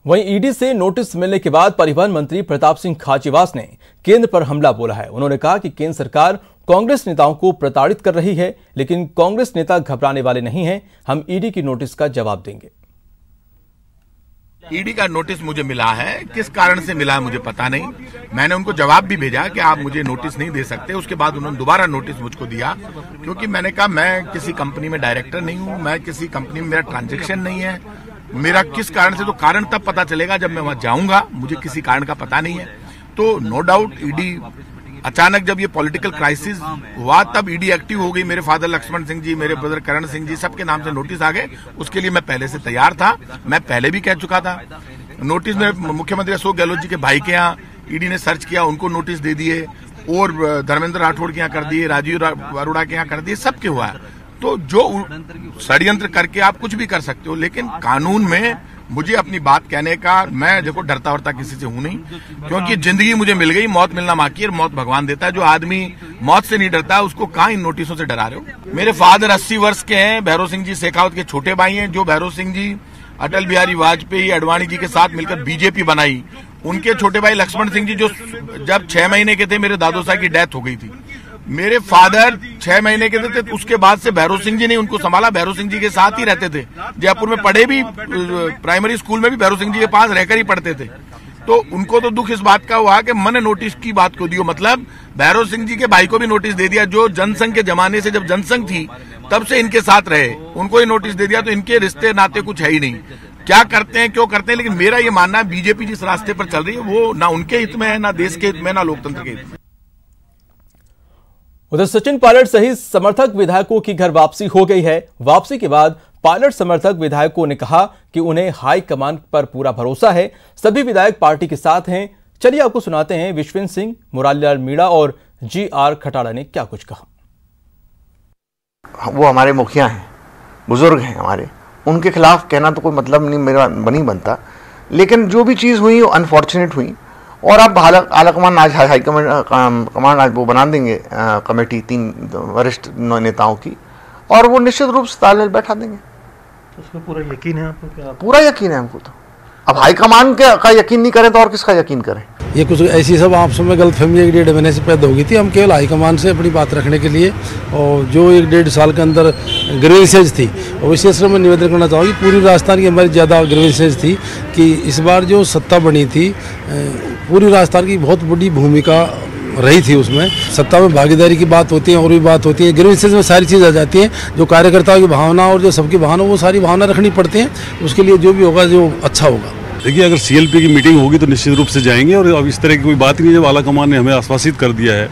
वहीं ईडी से नोटिस मिलने के बाद परिवहन मंत्री प्रताप सिंह खाचरियावास ने केंद्र पर हमला बोला है। उन्होंने कहा कि केंद्र सरकार कांग्रेस नेताओं को प्रताड़ित कर रही है, लेकिन कांग्रेस नेता घबराने वाले नहीं हैं। हम ईडी की नोटिस का जवाब देंगे। ईडी का नोटिस मुझे मिला है, किस कारण से मिला है मुझे पता नहीं। मैंने उनको जवाब भी भेजा कि आप मुझे नोटिस नहीं दे सकते। उसके बाद उन्होंने दोबारा नोटिस मुझको दिया, क्योंकि मैंने कहा मैं किसी कंपनी में डायरेक्टर नहीं हूं, मैं किसी कंपनी में मेरा ट्रांजैक्शन नहीं है। मेरा किस कारण से, तो कारण तब पता चलेगा जब मैं वहां जाऊंगा। मुझे किसी कारण का पता नहीं है। तो नो डाउट ईडी अचानक जब ये पॉलिटिकल क्राइसिस हुआ तब ईडी एक्टिव हो गई। मेरे फादर लक्ष्मण सिंह जी, मेरे ब्रदर करण सिंह जी, सबके नाम से नोटिस आ गए। उसके लिए मैं पहले से तैयार था, मैं पहले भी कह चुका था। नोटिस में मुख्यमंत्री अशोक गहलोत जी के भाई के यहाँ ईडी ने सर्च किया, उनको नोटिस दे दिए, और धर्मेंद्र राठौड़ के यहाँ कर दिए, राजीव अरोड़ा के यहाँ कर दिए, सबके हुआ है। तो जो षड्यंत्र करके आप कुछ भी कर सकते हो, लेकिन कानून में मुझे अपनी बात कहने का, मैं देखो डरता वरता किसी से हूं नहीं, क्योंकि जिंदगी मुझे मिल गई, मौत मिलना बाकी है, मौत भगवान देता है। जो आदमी मौत से नहीं डरता उसको कहां इन नोटिसों से डरा रहे हो। मेरे फादर 80 वर्ष के हैं, भैरव सिंह जी शेखावत के छोटे भाई हैं। जो भैरव सिंह जी अटल बिहारी वाजपेयी, अडवाणी जी के साथ मिलकर बीजेपी बनाई, उनके छोटे भाई लक्ष्मण सिंह जी जो जब 6 महीने के थे मेरे दादो साहब की डेथ हो गई थी। मेरे फादर 6 महीने के थे, उसके बाद से भैरव सिंह जी ने उनको संभाला। भैरव सिंह जी के साथ ही रहते थे, जयपुर में पढ़े भी, प्राइमरी स्कूल में भी भैरव सिंह जी के पास रहकर ही पढ़ते थे। तो उनको तो दुख इस बात का हुआ कि मैंने नोटिस की बात को दियो, मतलब भैरव सिंह जी के भाई को भी नोटिस दे दिया, जो जनसंघ के जमाने से, जब जनसंघ थी तब से इनके साथ रहे, उनको ही नोटिस दे दिया। तो इनके रिश्ते नाते कुछ है ही नहीं, क्या करते हैं क्यों करते हैं। लेकिन मेरा ये मानना है बीजेपी जिस रास्ते पर चल रही है वो ना उनके हित में है, ना देश के हित में, ना लोकतंत्र के हित में। उधर सचिन पायलट सहित समर्थक विधायकों की घर वापसी हो गई है। वापसी के बाद पायलट समर्थक विधायकों ने कहा कि उन्हें हाईकमान पर पूरा भरोसा है, सभी विधायक पार्टी के साथ हैं। चलिए आपको सुनाते हैं विश्वेंद्र सिंह, मुरारीलाल मीणा और GR खटाड़ा ने क्या कुछ कहा। वो हमारे मुखिया हैं, बुजुर्ग हैं हमारे, उनके खिलाफ कहना तो कोई मतलब नहीं, मेरा नहीं बनता। लेकिन जो भी चीज़ हुई वो अनफॉर्चुनेट हुई, और अब आलाकमान आज हाईकमान आज वो बना देंगे कमेटी 3 वरिष्ठ नेताओं की, और वो निश्चित रूप से तालमेल बैठा देंगे। तो उसमें पूरा यकीन है आपको? क्या पूरा यकीन है हमको। तो अब हाईकमान का यकीन नहीं करें तो और किसका यकीन करें। ये कुछ ऐसी सब आपस में गलतफहमी 1-1.5 महीने से पैदा हो गई थी। हम केवल हाईकमान से अपनी बात रखने के लिए, और जो 1-1.5 साल के अंदर ग्रीवेंसेज थी, और विशेष रूप में निवेदन करना चाहूँगी, पूरी राजस्थान की हमारी ज़्यादा ग्रीवेंसेज थी कि इस बार जो सत्ता बनी थी, पूरी राजस्थान की बहुत बड़ी भूमिका रही थी। उसमें सत्ता में भागीदारी की बात होती है, और भी बात होती है, ग्रीवेंसेज में सारी चीज़ आ जाती है। जो कार्यकर्ताओं की भावना और जो सबकी भावना, वो सारी भावना रखनी पड़ती है। उसके लिए जो भी होगा जो अच्छा होगा। देखिए, अगर CLP की मीटिंग होगी तो निश्चित रूप से जाएंगे, और अब इस तरह की कोई बात नहीं है। जब आलाकमान ने हमें आश्वासित कर दिया है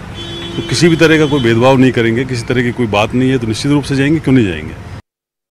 तो किसी भी तरह का कोई भेदभाव नहीं करेंगे, किसी तरह की कोई बात नहीं है, तो निश्चित रूप से जाएंगे, क्यों नहीं जाएंगे।